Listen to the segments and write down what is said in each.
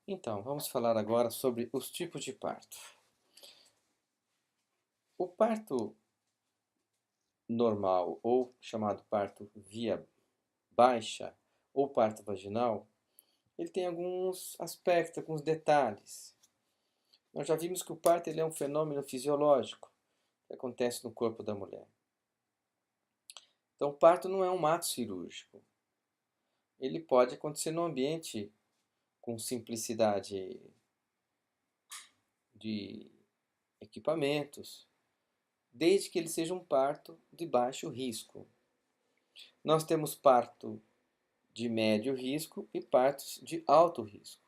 Então, vamos falar agora sobre os tipos de parto. O parto normal, ou chamado parto via baixa, ou parto vaginal, ele tem alguns aspectos, alguns detalhes. Nós já vimos que o parto ele é um fenômeno fisiológico que acontece no corpo da mulher. Então, o parto não é um ato cirúrgico. Ele pode acontecer no ambiente com simplicidade de equipamentos, desde que ele seja um parto de baixo risco. Nós temos parto de médio risco e partos de alto risco,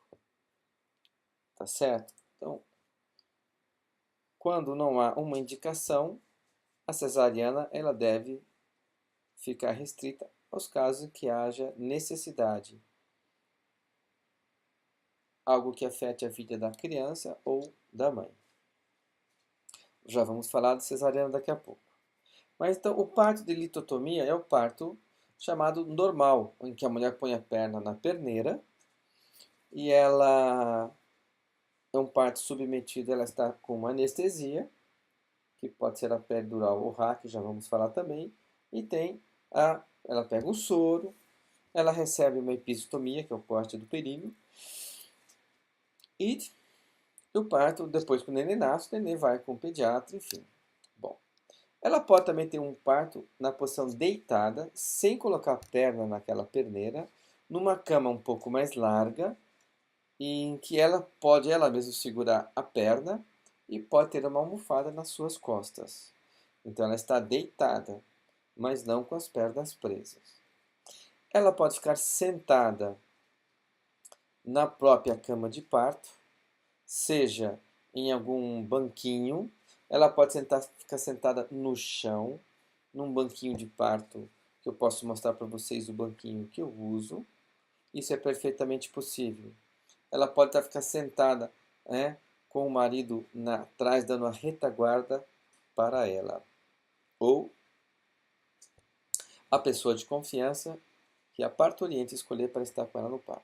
tá certo? Então, quando não há uma indicação, a cesariana ela deve ficar restrita aos casos em que haja necessidade, algo que afete a vida da criança ou da mãe. Já vamos falar de cesariana daqui a pouco. Mas então, o parto de litotomia é o parto chamado normal, em que a mulher põe a perna na perneira e ela é um parto submetido, ela está com uma anestesia, que pode ser a peridural ou RAC, já vamos falar também, e ela pega o soro, ela recebe uma episiotomia, que é o corte do períneo, e o parto, depois que o neném nasce, o neném vai com o pediatra, enfim. Bom, ela pode também ter um parto na posição deitada, sem colocar a perna naquela perneira, numa cama um pouco mais larga, em que ela pode ela mesma segurar a perna e pode ter uma almofada nas suas costas. Então ela está deitada, mas não com as pernas presas. Ela pode ficar sentada na própria cama de parto, seja em algum banquinho, ela pode ficar sentada no chão, num banquinho de parto, que eu posso mostrar para vocês o banquinho que eu uso. Isso é perfeitamente possível. Ela pode ficar sentada, né, com o marido atrás dando a retaguarda para ela. Ou a pessoa de confiança que a parturiente escolher para estar com ela no parto.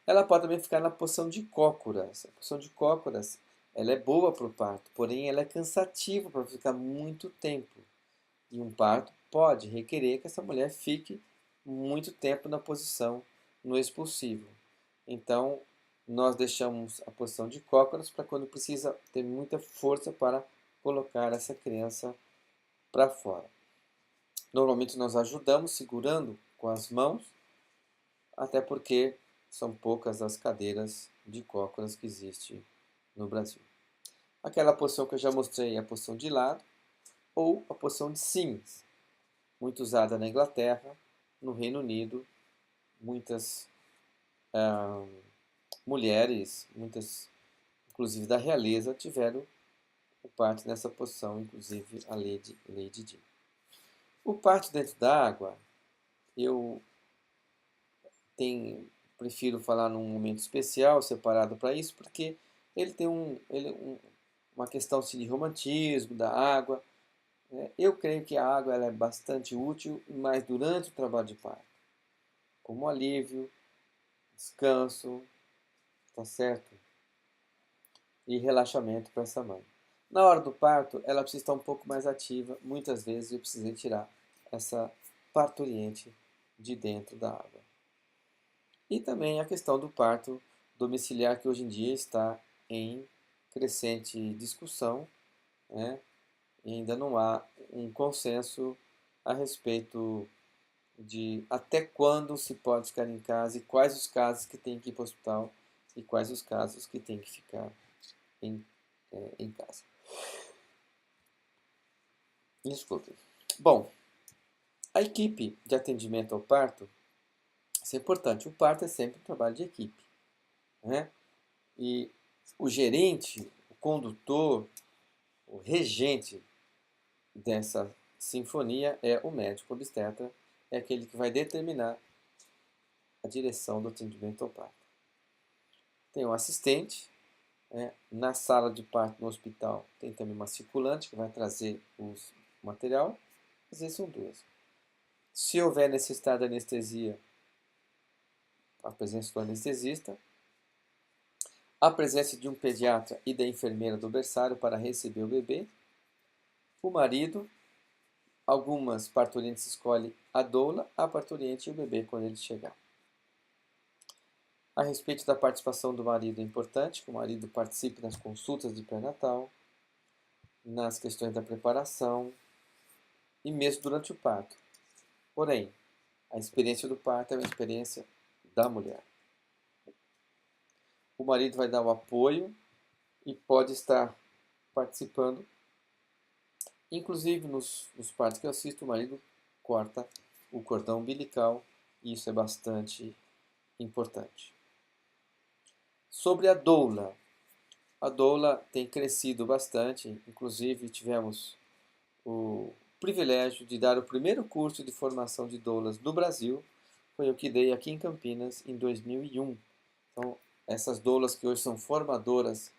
Ela pode também ficar na posição de cócoras. A posição de cócoras ela é boa para o parto, porém ela é cansativa para ficar muito tempo. E um parto pode requerer que essa mulher fique muito tempo na posição no expulsivo. Então, nós deixamos a posição de cócoras para quando precisa ter muita força para colocar essa criança para fora. Normalmente nós ajudamos segurando com as mãos, até porque são poucas as cadeiras de cócoras que existem no Brasil. Aquela posição que eu já mostrei é a posição de lado ou a posição de sims, muito usada na Inglaterra, no Reino Unido. Muitas mulheres, muitas inclusive da realeza, tiveram o parto nessa posição, inclusive a Lady Di. O parto dentro da água, eu prefiro falar num momento especial, separado para isso, porque ele tem uma questão assim, de romantismo da água. Eu creio que a água ela é bastante útil, mas durante o trabalho de parto, como alívio, descanso, tá certo? E relaxamento para essa mãe. Na hora do parto, ela precisa estar um pouco mais ativa. Muitas vezes eu precisei tirar essa parturiente de dentro da água. E também a questão do parto domiciliar, que hoje em dia está em crescente discussão, né? E ainda não há um consenso a respeito de até quando se pode ficar em casa e quais os casos que tem que ir para o hospital e quais os casos que tem que ficar em, em casa. Desculpe. Bom, a equipe de atendimento ao parto, isso é importante. O parto é sempre um trabalho de equipe, né? E o gerente, o condutor, o regente dessa sinfonia é o médico obstetra, é aquele que vai determinar a direção do atendimento ao parto. Tem um assistente, né? Na sala de parto no hospital tem também uma circulante que vai trazer o material, às vezes são duas. Se houver necessidade de anestesia, a presença do anestesista, a presença de um pediatra e da enfermeira do berçário para receber o bebê, o marido, algumas parturientes escolhem a doula, a parturiente e o bebê quando ele chegar. A respeito da participação do marido é importante que o marido participe nas consultas de pré-natal, nas questões da preparação e mesmo durante o parto. Porém, a experiência do parto é uma experiência da mulher. O marido vai dar o apoio e pode estar participando. Inclusive, nos partos que eu assisto, o marido corta o cordão umbilical e isso é bastante importante. Sobre a doula. A doula tem crescido bastante, inclusive tivemos o privilégio de dar o primeiro curso de formação de doulas no Brasil, foi o que dei aqui em Campinas em 2001. Então, essas doulas que hoje são formadoras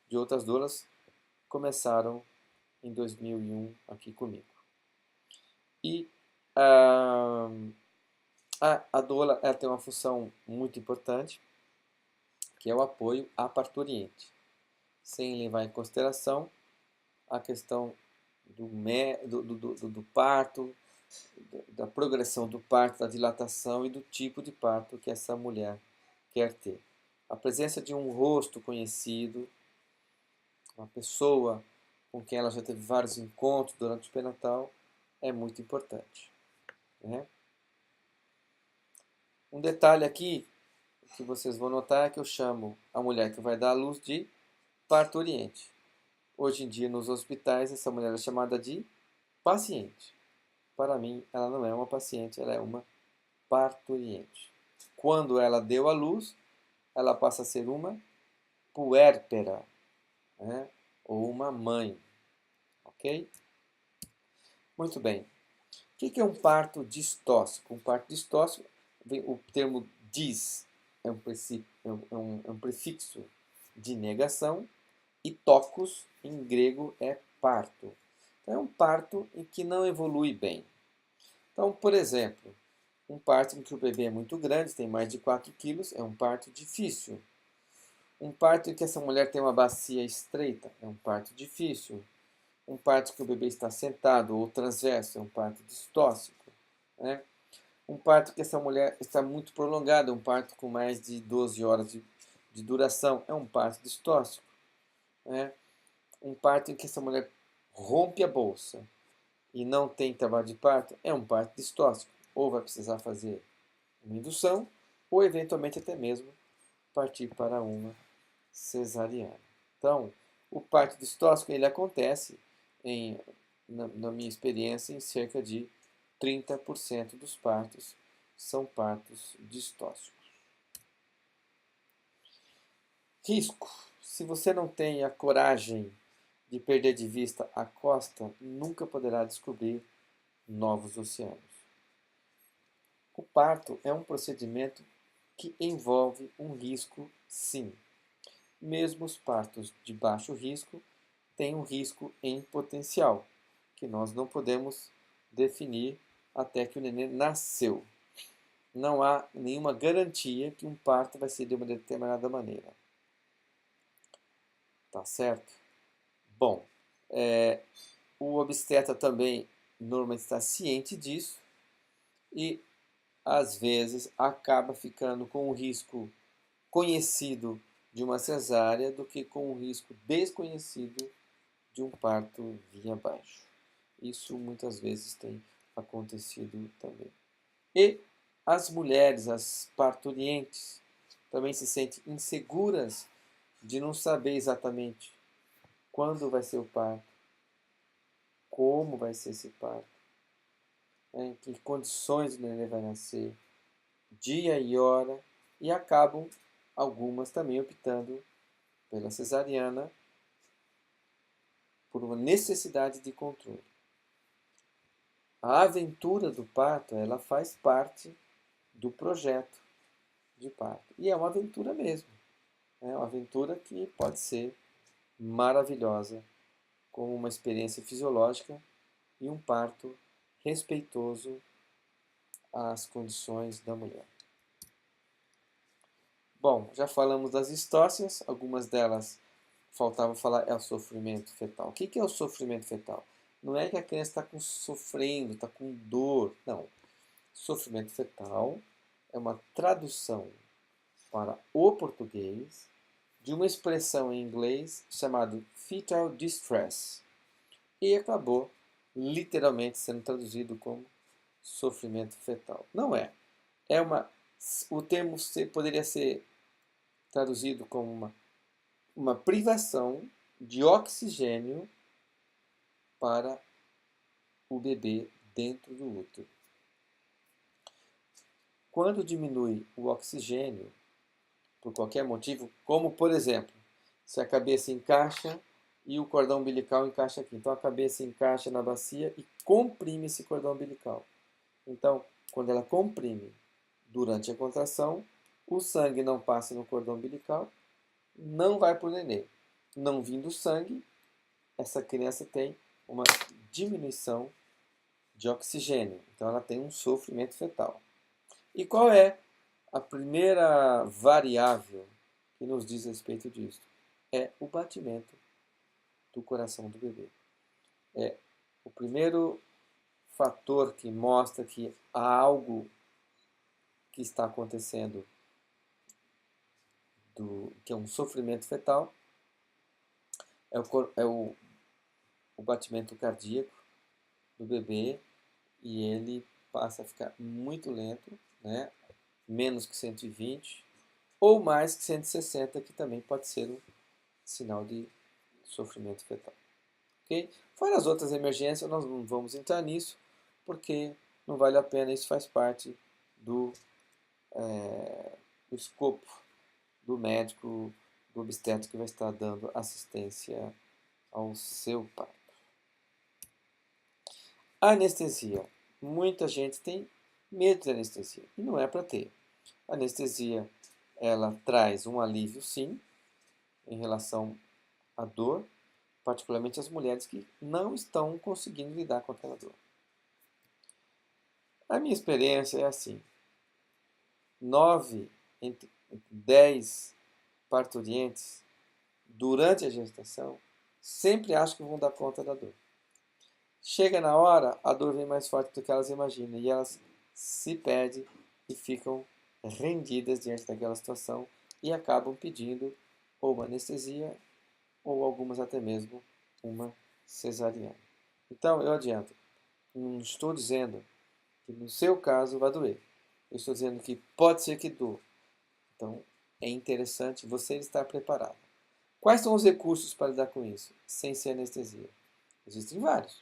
de outras doulas começaram em 2001 aqui comigo. E a doula ela tem uma função muito importante, que é o apoio à parturiente, sem levar em consideração a questão do parto, da progressão do parto, da dilatação e do tipo de parto que essa mulher quer ter. A presença de um rosto conhecido, uma pessoa com quem ela já teve vários encontros durante o pré-natal, é muito importante, né? Um detalhe aqui que vocês vão notar é que eu chamo a mulher que vai dar à luz de parturiente. Hoje em dia, nos hospitais, essa mulher é chamada de paciente. Para mim, ela não é uma paciente, ela é uma parturiente. Quando ela deu à luz, ela passa a ser uma puérpera, né? Ou uma mãe. Ok? Muito bem. O que é um parto distóxico? Um parto distóxico, o termo dis é um prefixo de negação e tocos, em grego, é parto. Então, é um parto em que não evolui bem. Então, por exemplo, um parto em que o bebê é muito grande, tem mais de 4 quilos, é um parto difícil. Um parto em que essa mulher tem uma bacia estreita, é um parto difícil. Um parto que o bebê está sentado ou transverso, é um parto distóxico, né? Um parto que essa mulher está muito prolongado, um parto com mais de 12 horas de duração, é um parto distóxico, né? Um parto em que essa mulher rompe a bolsa e não tem trabalho de parto, é um parto distóxico. Ou vai precisar fazer uma indução, ou eventualmente até mesmo partir para uma cesariana. Então, o parto distóxico ele acontece, na minha experiência, em cerca de 30% dos partos são partos distóxicos. Risco. Se você não tem a coragem de perder de vista a costa, nunca poderá descobrir novos oceanos. O parto é um procedimento que envolve um risco, sim. Mesmo os partos de baixo risco têm um risco em potencial, que nós não podemos definir até que o neném nasceu. Não há nenhuma garantia que um parto vai ser de uma determinada maneira. Tá certo? Bom, o obstetra também normalmente está ciente disso e às vezes acaba ficando com o risco conhecido de uma cesárea do que com o risco desconhecido de um parto via baixo. Isso muitas vezes tem acontecido também. E as mulheres, as parturientes, também se sentem inseguras de não saber exatamente quando vai ser o parto, como vai ser esse parto, em que condições o neném vai nascer, dia e hora, e acabam algumas também optando pela cesariana por uma necessidade de controle. A aventura do parto, ela faz parte do projeto de parto. E é uma aventura mesmo. É uma aventura que pode ser maravilhosa, como uma experiência fisiológica e um parto respeitoso às condições da mulher. Bom, já falamos das distócias, algumas delas faltava falar é o sofrimento fetal. O que é o sofrimento fetal? Não é que a criança está sofrendo, está com dor. Não. Sofrimento fetal é uma tradução para o português de uma expressão em inglês chamada fetal distress. E acabou literalmente sendo traduzido como sofrimento fetal. Não é. O termo poderia ser traduzido como uma privação de oxigênio para o bebê dentro do útero. Quando diminui o oxigênio, por qualquer motivo, como por exemplo, se a cabeça encaixa e o cordão umbilical encaixa aqui. Então a cabeça encaixa na bacia e comprime esse cordão umbilical. Então, quando ela comprime durante a contração, o sangue não passa no cordão umbilical, não vai para o nenê. Não vindo sangue, essa criança tem uma diminuição de oxigênio. Então ela tem um sofrimento fetal. E qual é a primeira variável que nos diz respeito disso? É o batimento do coração do bebê. É o primeiro fator que mostra que há algo que está acontecendo, que é um sofrimento fetal, é o batimento cardíaco do bebê, e ele passa a ficar muito lento, né? Menos que 120 ou mais que 160, que também pode ser um sinal de sofrimento fetal. Okay? Fora as outras emergências, nós não vamos entrar nisso, porque não vale a pena, isso faz parte do escopo do médico, do obstetra que vai estar dando assistência ao seu parto. Anestesia. Muita gente tem medo de anestesia, e não é para ter. A anestesia, ela traz um alívio, sim, em relação à dor, particularmente as mulheres que não estão conseguindo lidar com aquela dor. A minha experiência é assim: 9 entre 10 parturientes, durante a gestação, sempre acham que vão dar conta da dor. Chega na hora, a dor vem mais forte do que elas imaginam, e elas se perdem e ficam rendidas diante daquela situação e acabam pedindo ou uma anestesia ou algumas até mesmo uma cesariana. Então, eu adianto, não estou dizendo que no seu caso vai doer. Eu estou dizendo que pode ser que doa. Então, é interessante você estar preparado. Quais são os recursos para lidar com isso, sem ser anestesia? Existem vários.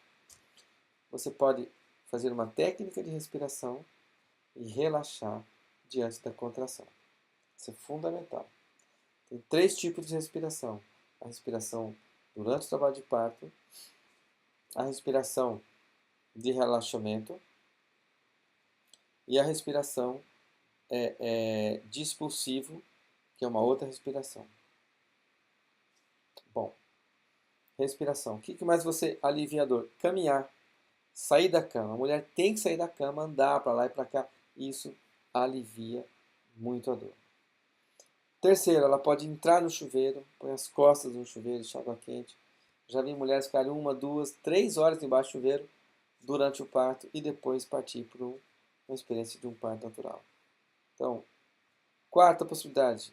Você pode fazer uma técnica de respiração e relaxar diante da contração. Isso é fundamental. Tem 3 tipos de respiração: a respiração durante o trabalho de parto, a respiração de relaxamento e a respiração de expulsivo, que é uma outra respiração. Bom, respiração. O que mais você alivia a dor? Caminhar, sair da cama. A mulher tem que sair da cama, andar para lá e para cá. Isso alivia muito a dor. Terceiro, ela pode entrar no chuveiro, põe as costas no chuveiro de água quente. Já vi mulheres ficarem 1, 2, 3 horas embaixo do chuveiro durante o parto e depois partir para uma experiência de um parto natural. Então, quarta possibilidade.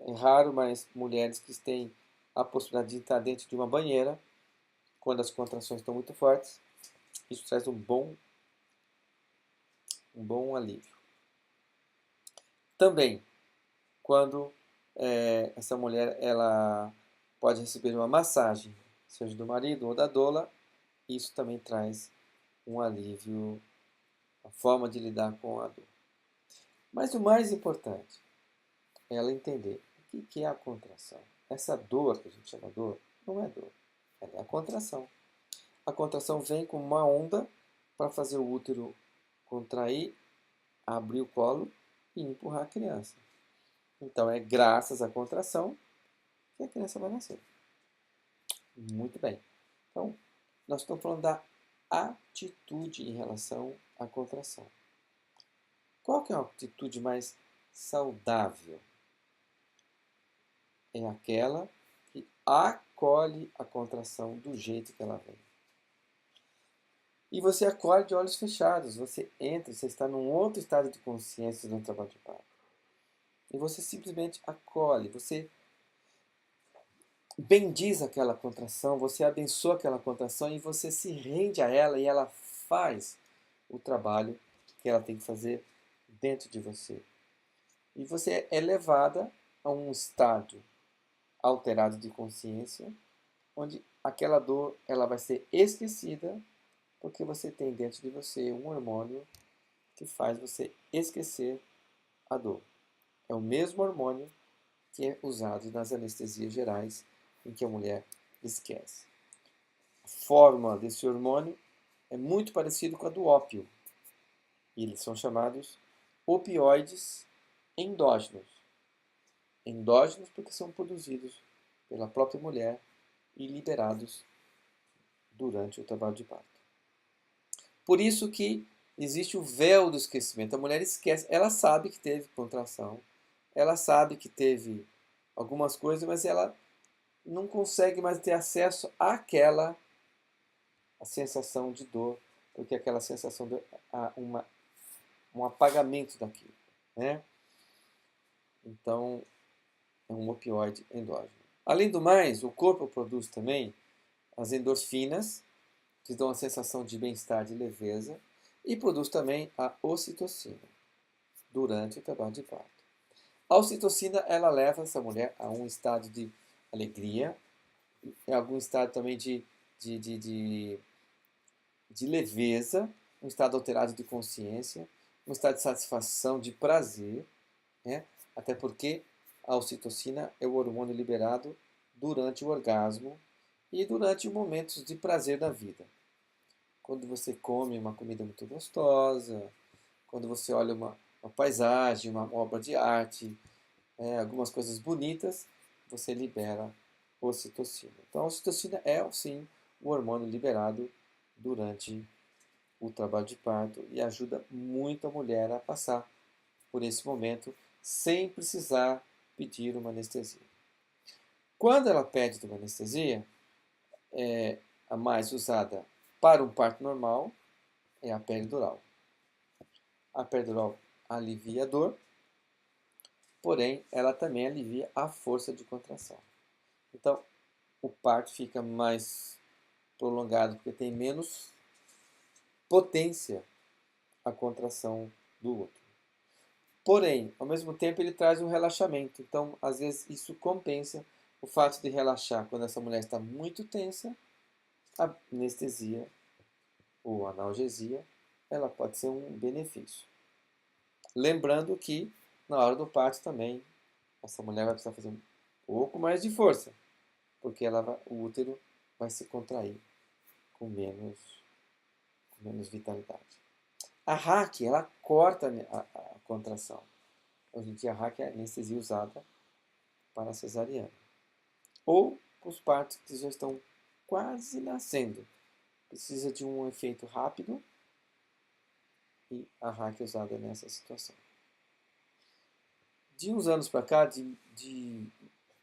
É raro, mas mulheres que têm a possibilidade de estar dentro de uma banheira quando as contrações estão muito fortes. Isso traz um bom alívio. Também, quando essa mulher ela pode receber uma massagem, seja do marido ou da doula, isso também traz um alívio, a forma de lidar com a dor. Mas o mais importante é ela entender o que é a contração. Essa dor, que a gente chama dor, não é dor, ela é a contração. A contração vem como uma onda para fazer o útero contrair, abrir o colo e empurrar a criança. Então é graças à contração que a criança vai nascer. Muito bem. Então, nós estamos falando da atitude em relação à contração. Qual que é a atitude mais saudável? é aquela que acolhe a contração do jeito que ela vem. E você acolhe de olhos fechados, você entra, você está num outro estado de consciência no trabalho de parto. E você simplesmente acolhe, você bendiz aquela contração, você abençoa aquela contração e você se rende a ela e ela faz o trabalho que ela tem que fazer dentro de você. E você é levada a um estado alterado de consciência, onde aquela dor ela vai ser esquecida, porque você tem dentro de você um hormônio que faz você esquecer a dor. É o mesmo hormônio que é usado nas anestesias gerais, em que a mulher esquece. A fórmula desse hormônio é muito parecida com a do ópio. E eles são chamados opioides endógenos. Endógenos porque são produzidos pela própria mulher e liberados durante o trabalho de parto. Por isso que existe o véu do esquecimento. A mulher esquece, ela sabe que teve contração, ela sabe que teve algumas coisas, mas ela não consegue mais ter acesso àquela a sensação de dor, porque aquela sensação de um apagamento daquilo, né? Então, é um opioide endógeno. Além do mais, o corpo produz também as endorfinas, que dão a sensação de bem-estar, de leveza, e produz também a ocitocina durante o trabalho de parto. A ocitocina ela leva essa mulher a um estado de alegria, em algum estado também de, de, de, de leveza, um estado alterado de consciência, um estado de satisfação, de prazer, né? Até porque a ocitocina é o hormônio liberado durante o orgasmo e durante momentos de prazer da vida. Quando você come uma comida muito gostosa, quando você olha uma paisagem, uma obra de arte, algumas coisas bonitas, você libera ocitocina. Então, a ocitocina é, sim, o hormônio liberado durante o trabalho de parto e ajuda muito a mulher a passar por esse momento sem precisar pedir uma anestesia. Quando ela pede uma anestesia, a mais usada para um parto normal é a peridural. A peridural alivia a dor, porém ela também alivia a força de contração. Então, o parto fica mais prolongado porque tem menos potência a contração do útero. Porém, ao mesmo tempo, ele traz um relaxamento. Então, às vezes, isso compensa o fato de relaxar quando essa mulher está muito tensa. A anestesia ou analgesia, ela pode ser um benefício. Lembrando que, na hora do parto também, essa mulher vai precisar fazer um pouco mais de força, porque o útero vai se contrair com menos vitalidade. A RAC, ela corta a contração. Hoje em dia, a RAC é a anestesia usada para a cesariana. Ou para os partos que já estão quase nascendo. Precisa de um efeito rápido e a RAC é usada nessa situação. De uns anos para cá, de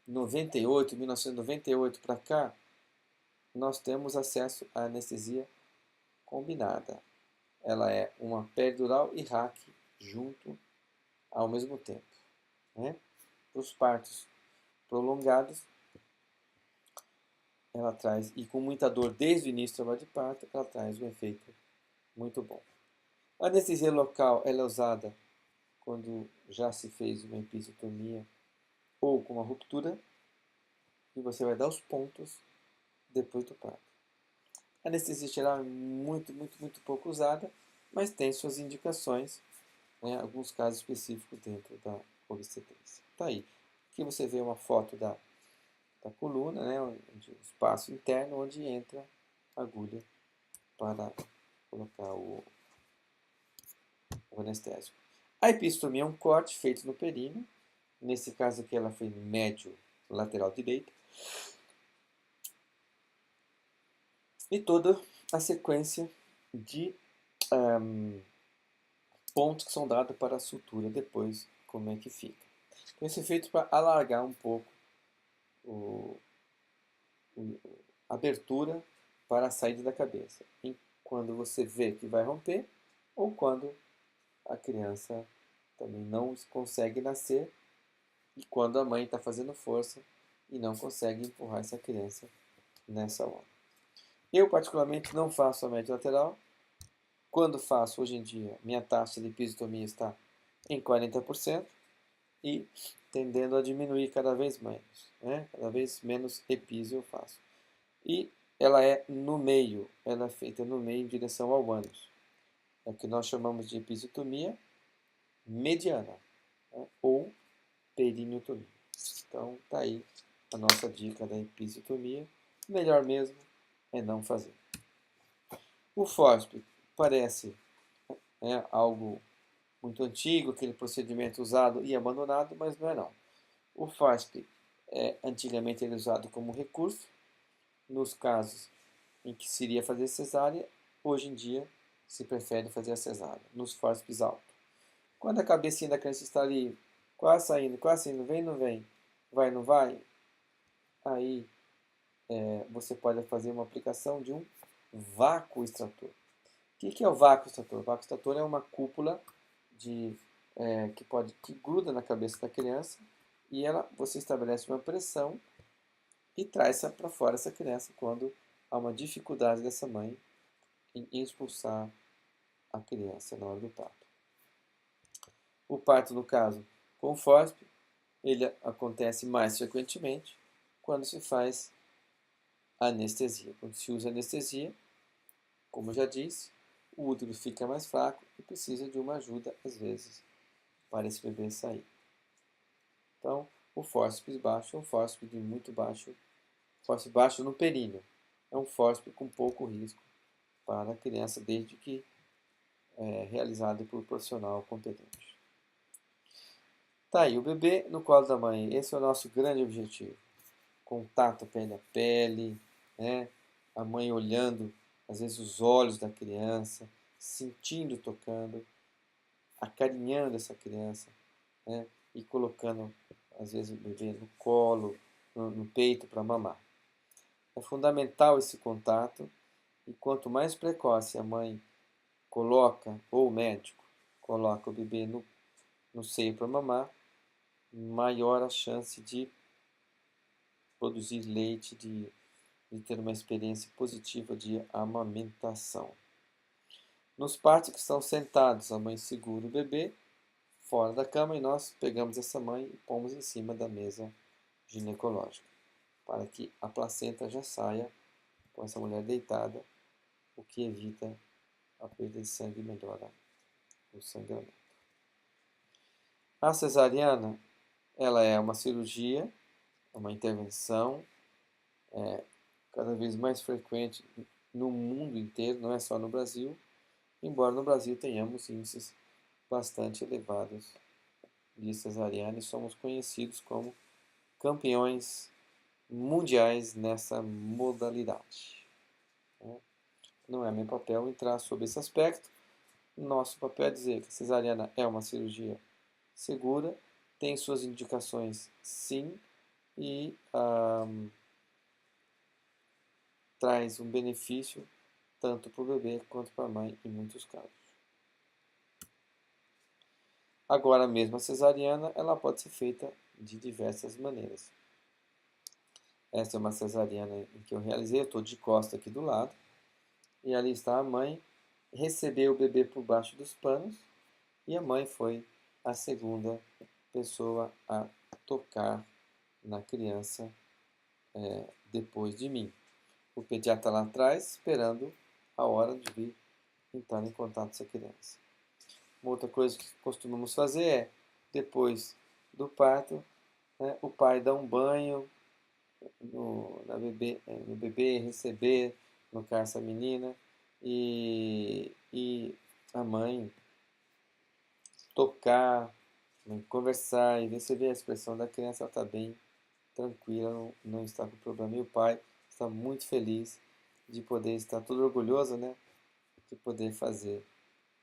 98, 1998 para cá, nós temos acesso à anestesia combinada. Ela é uma peridural e RAC junto ao mesmo tempo. Né? Para os partos prolongados, ela traz, e com muita dor desde o início do trabalho de parto, ela traz um efeito muito bom. A anestesia local ela é usada quando já se fez uma episiotomia ou com uma ruptura, e você vai dar os pontos depois do parto. A anestesia geral é muito, muito, muito pouco usada, mas tem suas indicações, né, alguns casos específicos dentro da obstetrícia. Tá aí. Aqui você vê uma foto da coluna, né, onde, o espaço interno onde entra a agulha para colocar o anestésico. A episiotomia é um corte feito no períneo. Nesse caso aqui ela foi médio lateral direito. E toda a sequência de pontos que são dados para a sutura depois, como é que fica. Então, isso é feito para alargar um pouco o, a abertura para a saída da cabeça. Quando você vê que vai romper, ou quando a criança também não consegue nascer, e quando a mãe está fazendo força e não consegue empurrar essa criança nessa hora. Eu, particularmente, não faço a média lateral. Quando faço, hoje em dia, minha taxa de episiotomia está em 40% e tendendo a diminuir cada vez menos. Né? Cada vez menos episio eu faço. E ela é no meio, ela é feita no meio em direção ao ânus. É o que nós chamamos de episiotomia mediana, né? Ou perineotomia. Então, tá aí a nossa dica da episiotomia. Melhor mesmo é não fazer. O FOSP parece algo muito antigo, aquele procedimento usado e abandonado, mas não é não. O FOSP antigamente era usado como recurso nos casos em que se iria fazer cesárea, hoje em dia se prefere fazer a cesárea, nos FOSPs altos. Quando a cabecinha da criança está ali, quase saindo, vem, não vem, vai, não vai, aí você pode fazer uma aplicação de um vácuo extrator. O que é o vácuo extrator? O vácuo extrator é uma cúpula que gruda na cabeça da criança e você estabelece uma pressão e traz para fora essa criança quando há uma dificuldade dessa mãe em expulsar a criança na hora do parto. O parto, no caso, com FOSP, ele acontece mais frequentemente quando se faz anestesia. Quando se usa anestesia, como eu já disse, o útero fica mais fraco e precisa de uma ajuda, às vezes, para esse bebê sair. Então, o fórceps baixo é um fórceps de muito baixo, fórceps baixo no períneo. É um fórceps com pouco risco para a criança, desde que realizado por profissional competente. Tá aí, o bebê no colo da mãe. Esse é o nosso grande objetivo. Contato pele a pele, né? A mãe olhando, às vezes, os olhos da criança, sentindo, tocando, acarinhando essa criança, né? E colocando, às vezes, o bebê no colo, no peito para mamar. É fundamental esse contato e quanto mais precoce a mãe coloca, ou o médico coloca o bebê no seio para mamar, maior a chance de produzir leite, de ter uma experiência positiva de amamentação. Nos partos que estão sentados, a mãe segura o bebê fora da cama e nós pegamos essa mãe e pomos em cima da mesa ginecológica, para que a placenta já saia com essa mulher deitada, o que evita a perda de sangue e melhora o sangramento. A cesariana, ela é uma cirurgia, uma intervenção cada vez mais frequente no mundo inteiro, não é só no Brasil, embora no Brasil tenhamos índices bastante elevados de cesariana e somos conhecidos como campeões mundiais nessa modalidade. Não é meu papel entrar sobre esse aspecto. Nosso papel é dizer que a cesariana é uma cirurgia segura, tem suas indicações sim, e traz um benefício tanto para o bebê quanto para a mãe em muitos casos. Agora, mesmo a cesariana, ela pode ser feita de diversas maneiras. Essa é uma cesariana em que eu realizei, eu estou de costa aqui do lado, e ali está a mãe, recebeu o bebê por baixo dos panos, e a mãe foi a segunda pessoa a tocar na criança depois de mim. O pediatra lá atrás, esperando a hora de vir entrar em contato com essa criança. Uma outra coisa que costumamos fazer é, depois do parto, o pai dá um banho no bebê, receber, no caso essa menina, e a mãe tocar, conversar e ver se vê a expressão da criança, ela está bem tranquila, não está com problema. E o pai está muito feliz de poder estar todo orgulhoso, né, de poder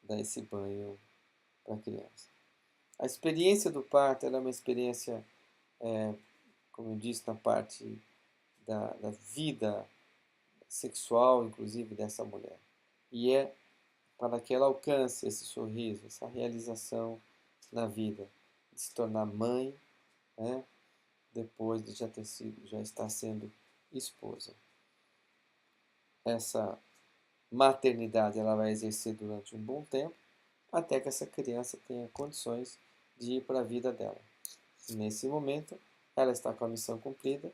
dar esse banho para a criança. A experiência do parto é uma experiência como eu disse, na parte da vida sexual, inclusive, dessa mulher. E é para que ela alcance esse sorriso, essa realização na vida, de se tornar mãe, né, depois de já estar sendo esposa. Essa maternidade ela vai exercer durante um bom tempo, até que essa criança tenha condições de ir para a vida dela. Nesse momento, ela está com a missão cumprida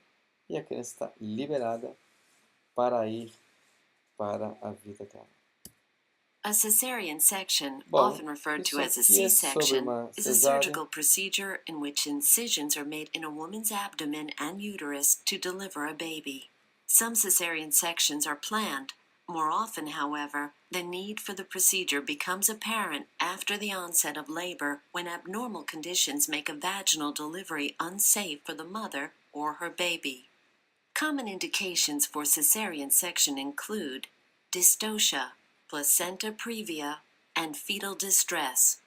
e a criança está liberada para ir para a vida dela. A cesarean section, Bom, often referred to isso as a aqui é sobre C-section, uma is a cesárea. surgical procedure in which incisions are made in a woman's abdomen and uterus to deliver a baby. Some cesarean sections are planned. More often, however, the need for the procedure becomes apparent after the onset of labor when abnormal conditions make a vaginal delivery unsafe for the mother or her baby. Common indications for cesarean section include dystocia, placenta previa, and fetal distress.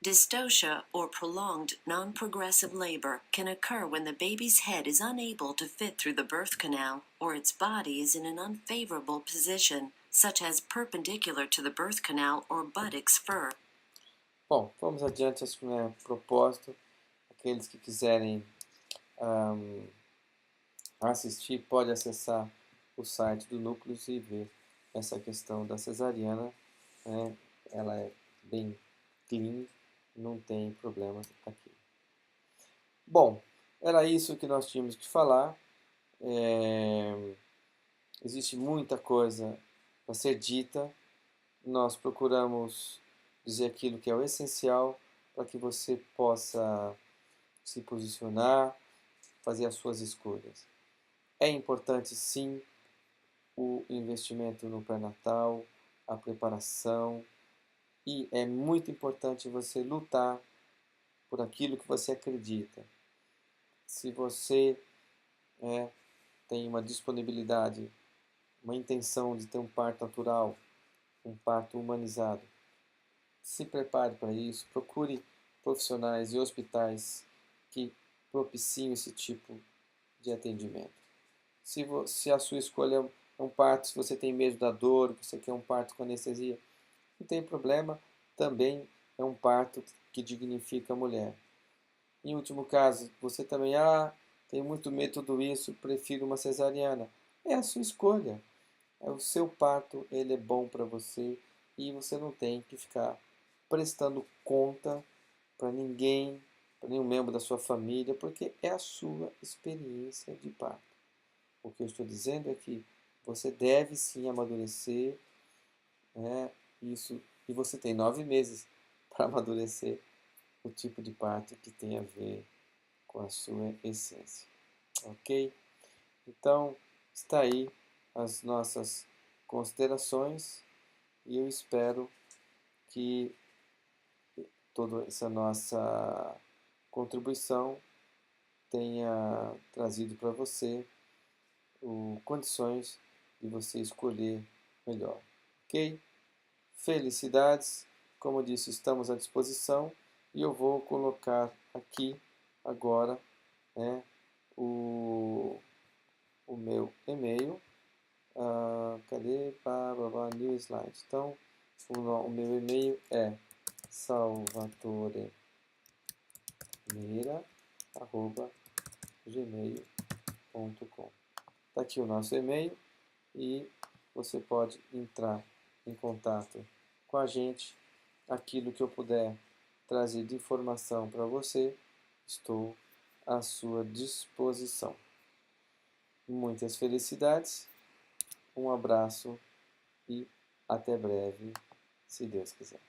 Dystocia, or prolonged non-progressive labor, can occur when the baby's head is unable to fit through the birth canal or its body is in an unfavorable position, such as perpendicular to the birth canal or buttocks fur. Bom, vamos adiante, acho que não é propósito. Aqueles que quiserem assistir, pode acessar o site do Núcleos e ver essa questão da cesariana, né? Ela é bem clean, não tem problema aqui. Bom, era isso que nós tínhamos que falar. Existe muita coisa para ser dita. Nós procuramos dizer aquilo que é o essencial para que você possa se posicionar, fazer as suas escolhas. É importante, sim, o investimento no pré-natal, a preparação, e é muito importante você lutar por aquilo que você acredita. Se você tem uma disponibilidade, uma intenção de ter um parto natural, um parto humanizado, se prepare para isso, procure profissionais e hospitais que propiciam esse tipo de atendimento. Se a sua escolha é um parto, se você tem medo da dor, você quer um parto com anestesia, não tem problema, também é um parto que dignifica a mulher. Em último caso, você também, tem muito medo de tudo isso, prefiro uma cesariana. É a sua escolha. É o seu parto, ele é bom para você e você não tem que ficar prestando conta para ninguém, para nenhum membro da sua família, porque é a sua experiência de parto. O que eu estou dizendo é que você deve sim amadurecer, né, isso, e você tem 9 meses para amadurecer o tipo de parto que tem a ver com a sua essência. Ok? Então, está aí as nossas considerações e eu espero que toda essa nossa contribuição tenha trazido para você condições de você escolher melhor. Ok? Felicidades! Como eu disse, estamos à disposição e eu vou colocar aqui agora, né, o meu e-mail. Cadê? New slide. Então, o meu e-mail é salvatoremeira@gmail.com. Está aqui o nosso e-mail e você pode entrar em contato com a gente. Aquilo que eu puder trazer de informação para você, estou à sua disposição. Muitas felicidades, um abraço e até breve, se Deus quiser.